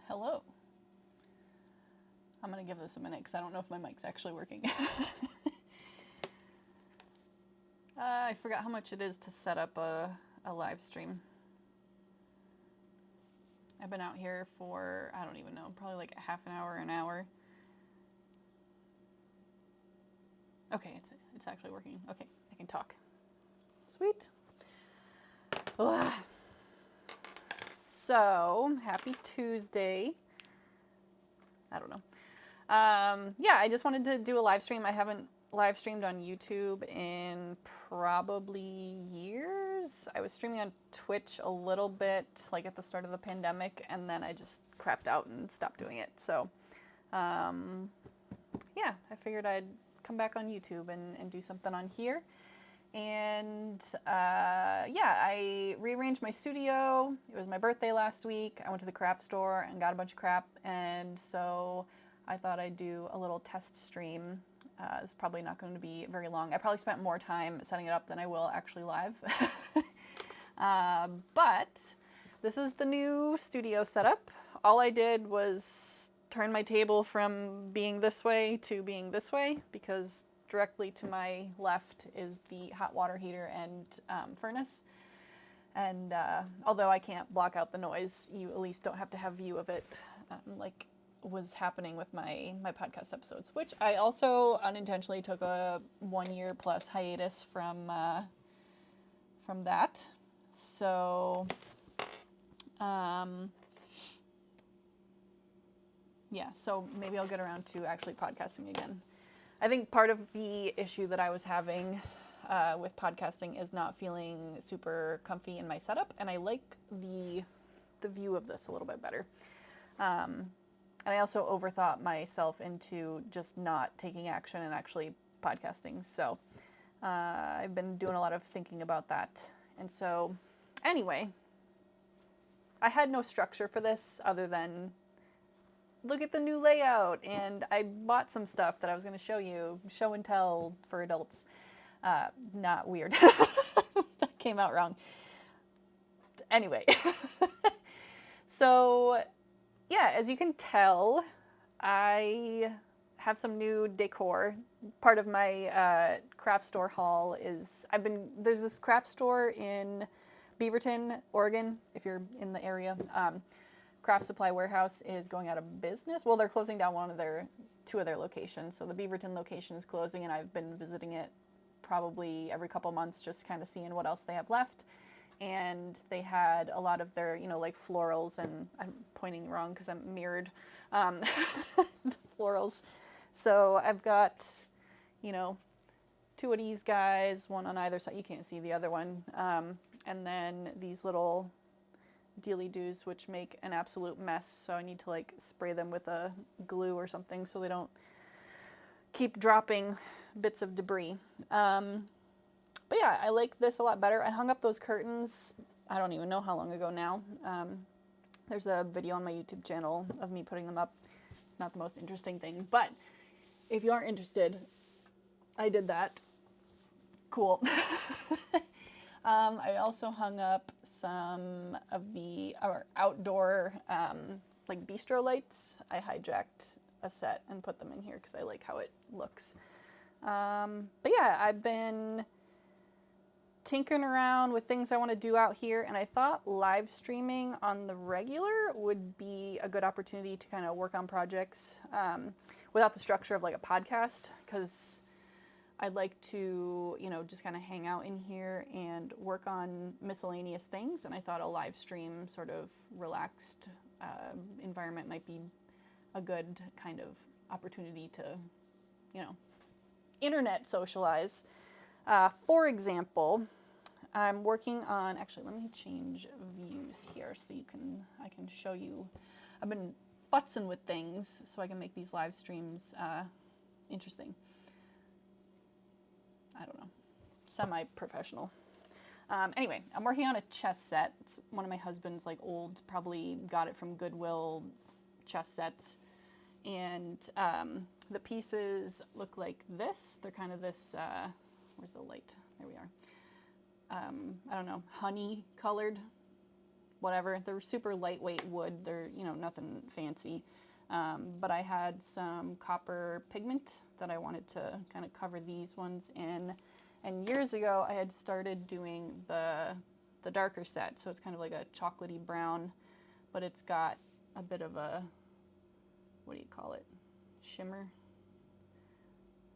Hello. I'm going to give this a minute because I don't know if my mic's actually working. I forgot how much it is to set up a live stream. I've been out here for, I don't even know, probably like a half an hour. Okay, it's actually working. Okay, I can talk. Sweet. Ugh. So, happy Tuesday. I don't know. Yeah, I just wanted to do a live stream. I haven't live streamed on YouTube in probably years. I was streaming on Twitch a little bit, like at the start of the pandemic, and then I just crapped out and stopped doing it. So, yeah, I figured I'd come back on YouTube and do something on here. And yeah, I rearranged my studio. It was my birthday last week. I went to the craft store and got a bunch of crap, and so I thought I'd do a little test stream. It's probably not going to be very long. I probably spent more time setting it up than I will actually live. But this is the new studio setup. All I did was turn my table from being this way to being this way, because directly to my left is the hot water heater and furnace. And although I can't block out the noise, you at least don't have to have view of it, like was happening with my podcast episodes, which I also unintentionally took a 1 year plus hiatus from that. So, yeah, so maybe I'll get around to actually podcasting again. I think part of the issue that I was having with podcasting is not feeling super comfy in my setup, and I like the view of this a little bit better. And I also overthought myself into just not taking action and actually podcasting. So I've been doing a lot of thinking about that. And so anyway, I had no structure for this other than look at the new layout, and I bought some stuff that I was going to show you, show and tell for adults. Not weird. That came out wrong. Anyway, so yeah, as you can tell, I have some new decor. Part of my craft store haul is there's this craft store in Beaverton, Oregon, if you're in the area. Craft Supply Warehouse is going out of business. Well, they're closing down two of their locations. So the Beaverton location is closing, and I've been visiting it probably every couple months, just kind of seeing what else they have left. And they had a lot of their, like florals, and I'm pointing wrong because I'm mirrored, florals. So I've got, two of these guys, one on either side. You can't see the other one. And then these little dealy-doos, which make an absolute mess, so I need to spray them with a glue or something so they don't keep dropping bits of debris. But yeah, I like this a lot better. I hung up those curtains, I don't even know how long ago now. There's a video on my YouTube channel of me putting them up. Not the most interesting thing, but if you aren't interested, I did that. Cool. I also hung up some of our outdoor bistro lights. I hijacked a set and put them in here because I like how it looks. But yeah, I've been tinkering around with things I want to do out here, and I thought live streaming on the regular would be a good opportunity to kind of work on projects without the structure of a podcast, because I'd like to, just kind of hang out in here and work on miscellaneous things, and I thought a live stream sort of relaxed environment might be a good kind of opportunity to, internet socialize. For example, I'm working on, actually let me change views here so I can show you. I've been futzing with things so I can make these live streams interesting. I don't know, semi-professional. Anyway, I'm working on a chess set. It's one of my husband's old, probably got it from Goodwill chess sets. And the pieces look like this. They're kind of this, where's the light? There we are. I don't know, honey colored whatever. They're super lightweight wood. They're, you know, nothing fancy. But I had some copper pigment that I wanted to kind of cover these ones in. And years ago, I had started doing the darker set. So it's kind of like a chocolatey brown, but it's got a bit of a, what do you call it? Shimmer.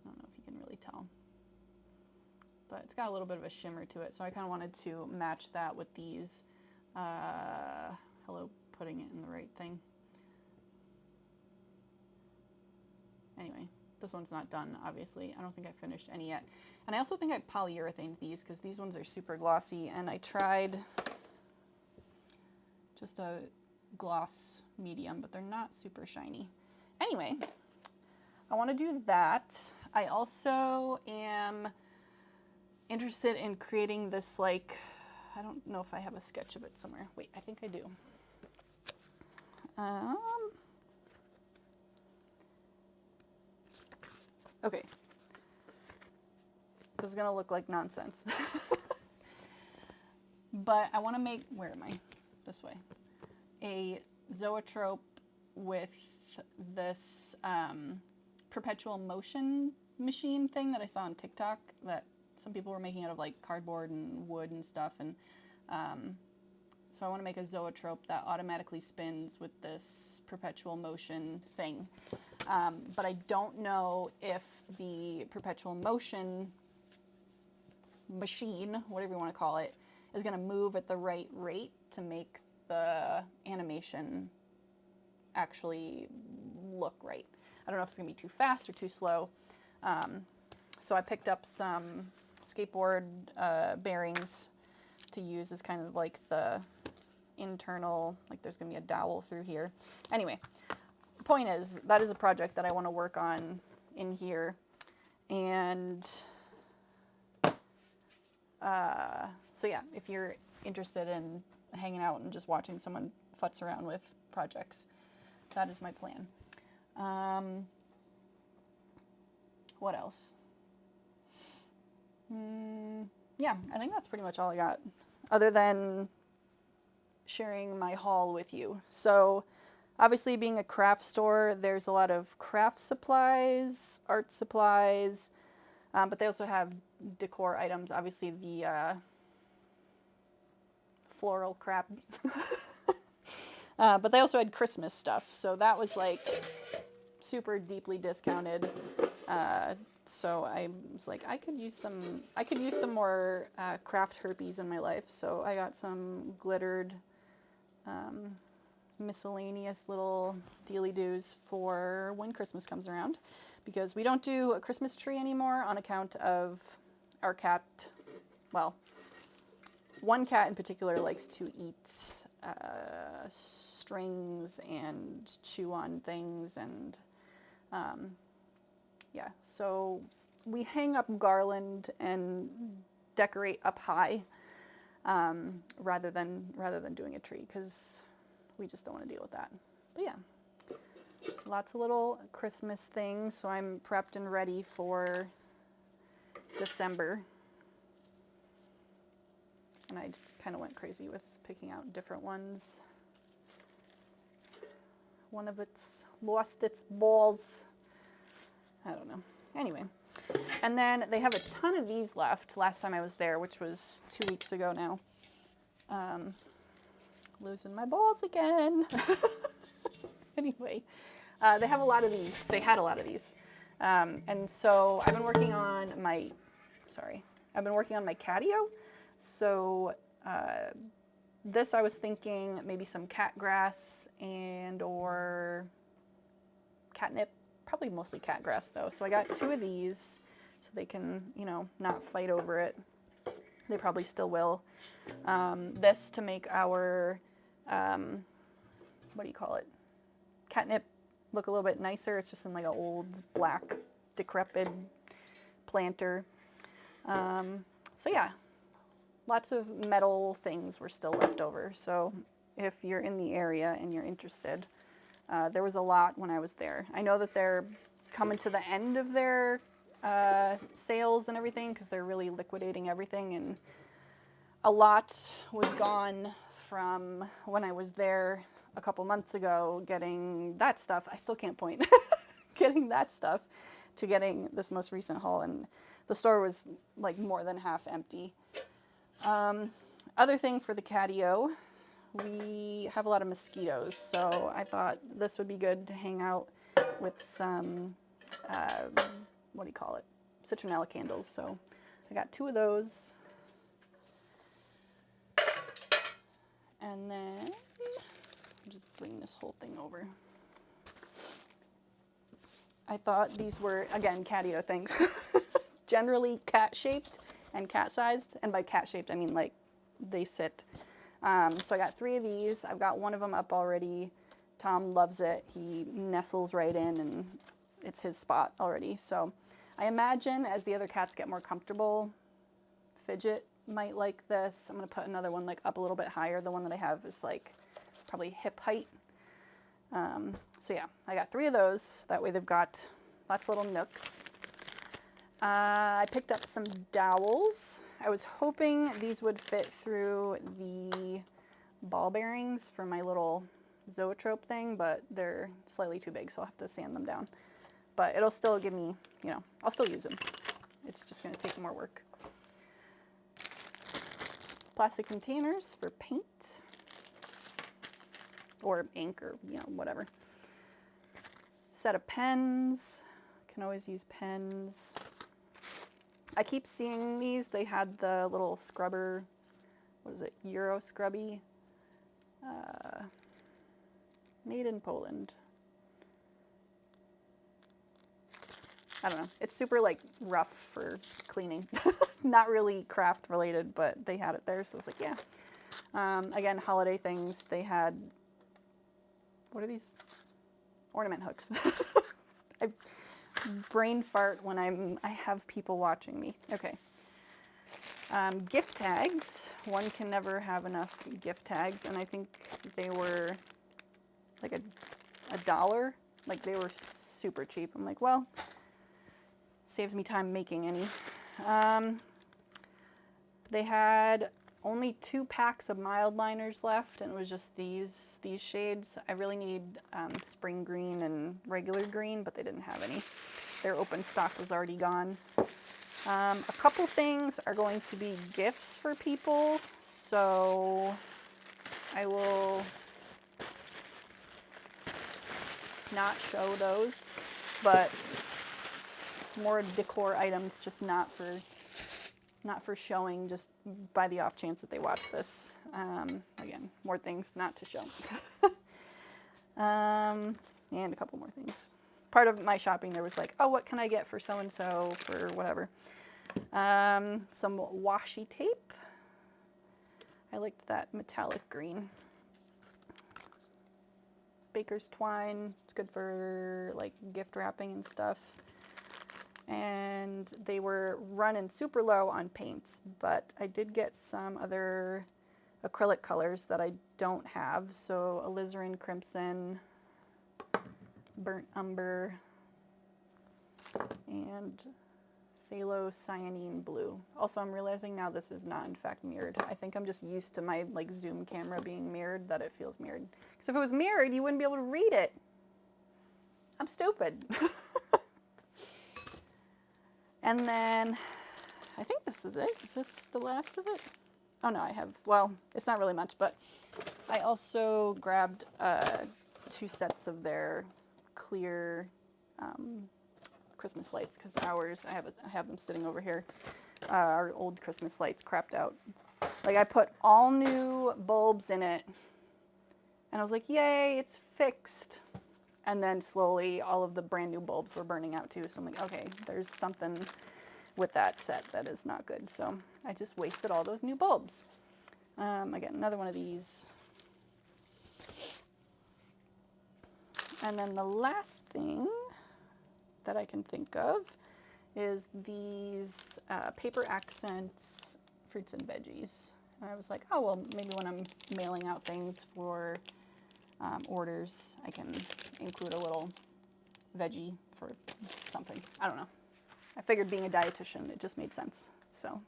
I don't know if you can really tell. But it's got a little bit of a shimmer to it. So I kind of wanted to match that with these. Hello, putting it in the right thing. Anyway, this one's not done, obviously. I don't think I finished any yet. And I also think I polyurethaned these because these ones are super glossy. And I tried just a gloss medium, but they're not super shiny. Anyway, I want to do that. I also am interested in creating this, like, I don't know if I have a sketch of it somewhere. Wait, I think I do. Okay. This is going to look like nonsense. But I want to make, where am I? This way. A zoetrope with this perpetual motion machine thing that I saw on TikTok that some people were making out of like cardboard and wood and stuff. And so I want to make a zoetrope that automatically spins with this perpetual motion thing. But I don't know if the perpetual motion machine, whatever you want to call it, is going to move at the right rate to make the animation actually look right. I don't know if it's going to be too fast or too slow. So I picked up some skateboard bearings to use as kind of like the internal, like there's going to be a dowel through here. Anyway, the point is that is a project that I want to work on in here. And so yeah, if you're interested in hanging out and just watching someone futz around with projects, that is my plan. What else? Yeah, I think that's pretty much all I got, other than sharing my haul with you. So obviously being a craft store, there's a lot of craft supplies, art supplies, but they also have decor items. Obviously the floral crap. But they also had Christmas stuff. So that was like super deeply discounted. So I was like, I could use some more craft herpes in my life. So I got some glittered miscellaneous little dealy-doos for when Christmas comes around, because we don't do a Christmas tree anymore on account of our cat. Well, one cat in particular likes to eat strings and chew on things, and yeah, so we hang up garland and decorate up high rather than doing a tree, because we just don't want to deal with that. But yeah, lots of little Christmas things, so I'm prepped and ready for December. And I just kind of went crazy with picking out different ones. One of it's lost its balls. I don't know. Anyway, and then they have a ton of these left. Last time I was there, which was 2 weeks ago now. Losing my balls again. Anyway, they have a lot of these. They had a lot of these. And so I've been working on my, catio. So this I was thinking maybe some cat grass and or catnip. Probably mostly cat grass though. So I got 2 of these so they can, you know, not fight over it. They probably still will. This to make our, what do you call it? Catnip look a little bit nicer. It's just in like an old black decrepit planter. So yeah, lots of metal things were still left over. So if you're in the area and you're interested, there was a lot when I was there. I know that they're coming to the end of their sales and everything because they're really liquidating everything, and a lot was gone from when I was there a couple months ago getting that stuff. I still can't point. Getting that stuff to getting this most recent haul, and the store was like more than half empty. Other thing for the catio, we have a lot of mosquitoes, so I thought this would be good to hang out with some, what do you call it, citronella candles. So I got 2 of those. And then I'll just bring this whole thing over. I thought these were, again, catio things. Generally cat-shaped and cat-sized. And by cat-shaped, I mean like they sit. So I got 3 of these. I've got one of them up already. Tom loves it. He nestles right in and it's his spot already. So I imagine as the other cats get more comfortable, Fidget might like this. I'm going to put another one like up a little bit higher. The one that I have is like probably hip height. So yeah, I got 3 of those. That way they've got lots of little nooks. I picked up some dowels. I was hoping these would fit through the ball bearings for my little zoetrope thing, but they're slightly too big, so I'll have to sand them down. But it'll still give me, you know, I'll still use them. It's just going to take more work. Plastic containers for paint or ink or, you know, whatever. Set of pens. Can always use pens. I keep seeing these. They had the little scrubber, what is it, Euro Scrubby, made in Poland. I don't know. It's super like rough for cleaning. Not really craft related, but they had it there, so I was like, yeah. Again, holiday things. They had, what are these? Ornament hooks. I brain fart when I have people watching me. Okay. Gift tags. One can never have enough gift tags, and I think they were like a $1. Like they were super cheap. I'm like, well, saves me time making any. They had only 2 packs of mild liners left, and it was just these shades. I really need spring green and regular green, but they didn't have any. Their open stock was already gone. A couple things are going to be gifts for people, so I will not show those, but more decor items, just not for showing, just by the off chance that they watch this. Again, more things not to show. And a couple more things. Part of my shopping, there was like, oh, what can I get for so-and-so for whatever? Some washi tape. I liked that metallic green. Baker's twine. It's good for like gift wrapping and stuff. And they were running super low on paints, but I did get some other acrylic colors that I don't have. So alizarin crimson, burnt umber, and phthalo cyanine blue. Also, I'm realizing now this is not in fact mirrored. I think I'm just used to my like zoom camera being mirrored, that it feels mirrored. Because if it was mirrored, you wouldn't be able to read it. I'm stupid. And then I think this is it. Is this the last of it? Oh no, I have, well, it's not really much, but I also grabbed 2 sets of their clear Christmas lights, because ours, I have them sitting over here. Our old Christmas lights crapped out. Like I put all new bulbs in it, and I was like, yay, it's fixed. And then slowly all of the brand new bulbs were burning out too. So I'm like, okay, there's something with that set that is not good. So I just wasted all those new bulbs. Again, another one of these. And then the last thing that I can think of is these paper accents, fruits and veggies. And I was like, oh, well, maybe when I'm mailing out things for orders, I can include a little veggie for something. I don't know. I figured being a dietitian, it just made sense. So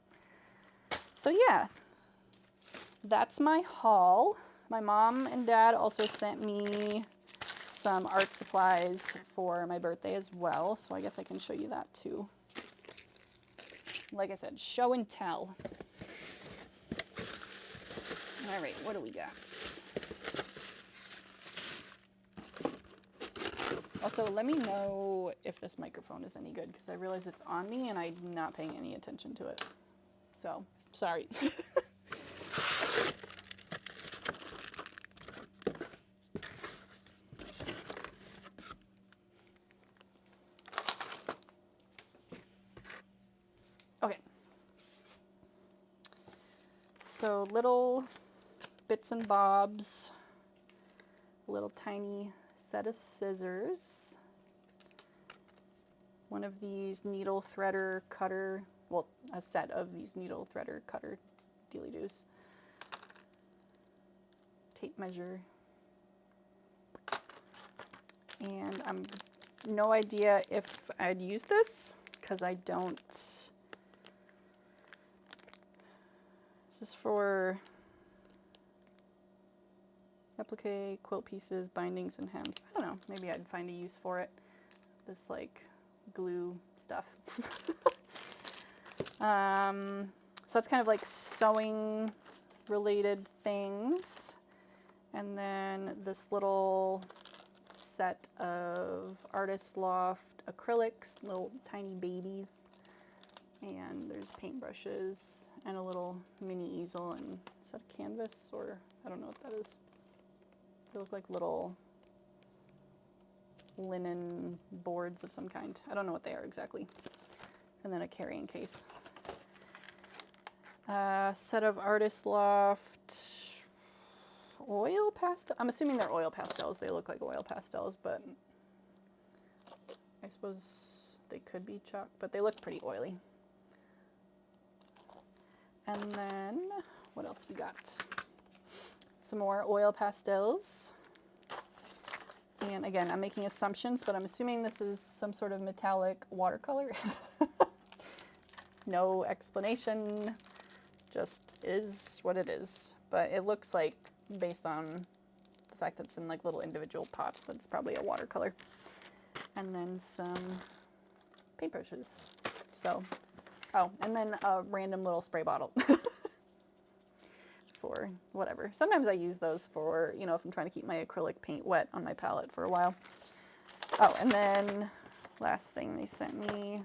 yeah, that's my haul. My mom and dad also sent me some art supplies for my birthday as well, so I guess I can show you that too. Like I said, show and tell. All right, what do we got? Also, let me know if this microphone is any good, because I realize it's on me and I'm not paying any attention to it. So, sorry. Okay. So, little bits and bobs, a little tiny set of scissors, one of these needle threader cutter, well, a set of these needle threader cutter dealy-doos, tape measure, and I'm no idea if I'd use this because I don't. This is for applique, quilt pieces, bindings, and hems. I don't know, maybe I'd find a use for it. This like glue stuff. So it's kind of like sewing related things. And then this little set of Artist Loft acrylics, little tiny babies. And there's paintbrushes and a little mini easel. And is that a canvas or I don't know what that is. They look like little linen boards of some kind. I don't know what they are exactly. And then a carrying case. Set of Artist Loft oil pastel. I'm assuming they're oil pastels. They look like oil pastels, but I suppose they could be chalk, but they look pretty oily. And then what else we got? Some more oil pastels. And again, I'm making assumptions, but I'm assuming this is some sort of metallic watercolor. No explanation, just is what it is. But it looks like, based on the fact that it's in like little individual pots, that's probably a watercolor. And then some paintbrushes. So, oh, and then a random little spray bottle. For whatever. Sometimes I use those for, you know, if I'm trying to keep my acrylic paint wet on my palette for a while. Oh, and then last thing they sent me,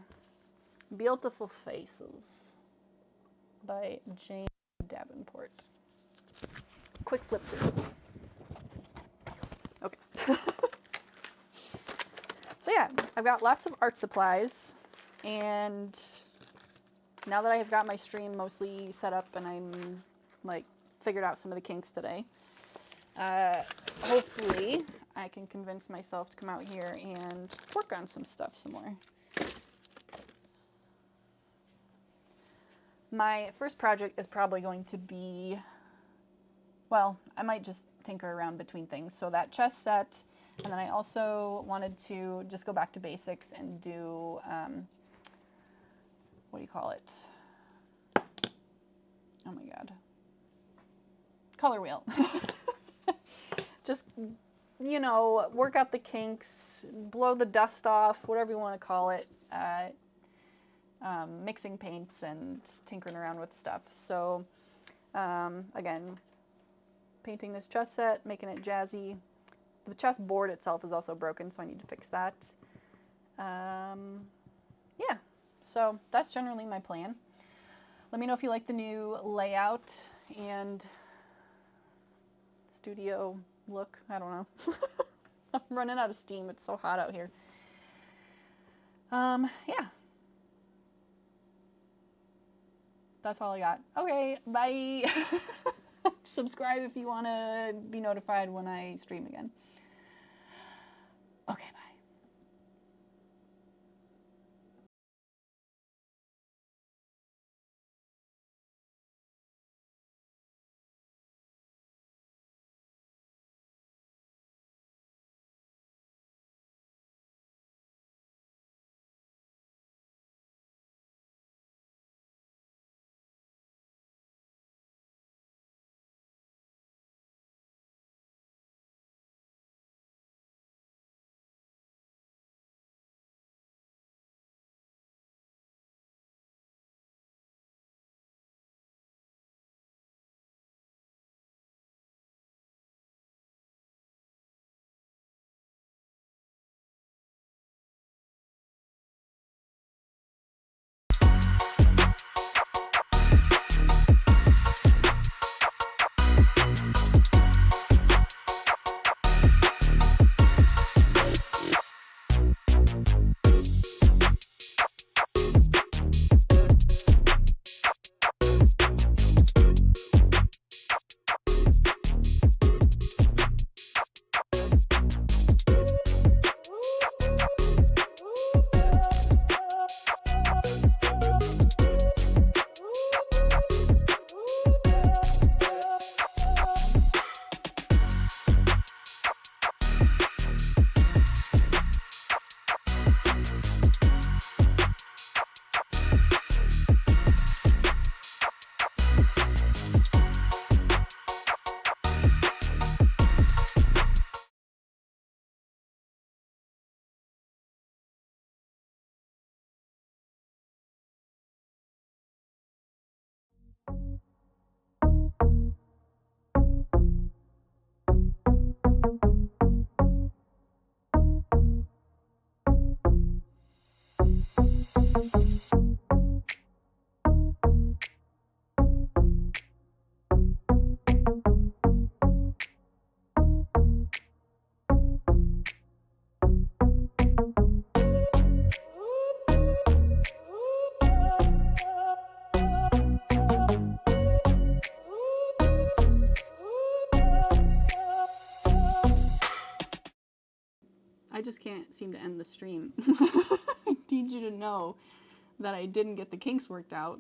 Beautiful Faces by Jane Davenport. Quick flip through. Okay. So yeah, I've got lots of art supplies, and now that I have got my stream mostly set up and I'm like figured out some of the kinks today, hopefully I can convince myself to come out here and work on some stuff some more. My first project is probably going to be, well, I might just tinker around between things. So that chest set, and then I also wanted to just go back to basics and do, what do you call it? Oh my God. Color wheel. Just, you know, work out the kinks, blow the dust off, whatever you want to call it. Mixing paints and tinkering around with stuff. So, again, painting this chess set, making it jazzy. The chess board itself is also broken, so I need to fix that. Yeah, so that's generally my plan. Let me know if you like the new layout and studio look. I don't know. I'm running out of steam. It's so hot out here. Yeah. That's all I got. Okay, bye. Subscribe if you want to be notified when I stream again. Okay, bye. I just can't seem to end the stream. I need you to know that I didn't get the kinks worked out,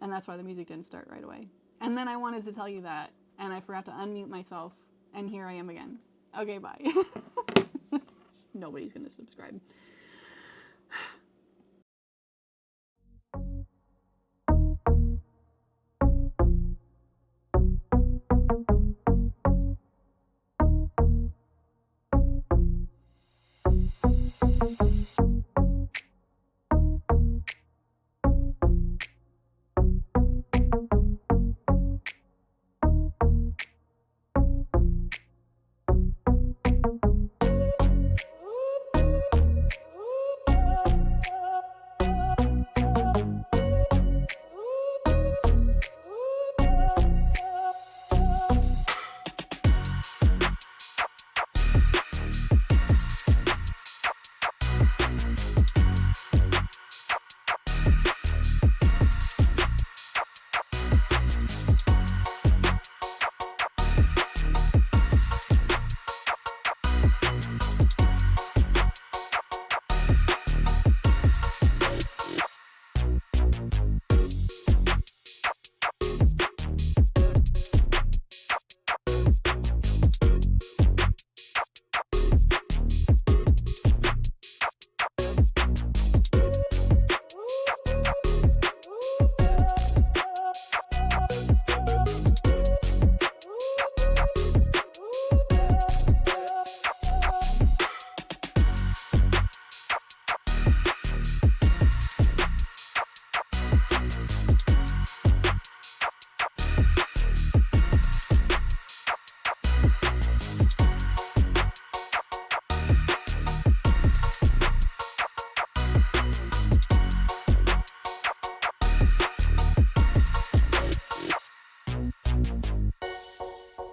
and that's why the music didn't start right away. And then I wanted to tell you that, and I forgot to unmute myself, and here I am again. Okay, bye. Nobody's gonna subscribe.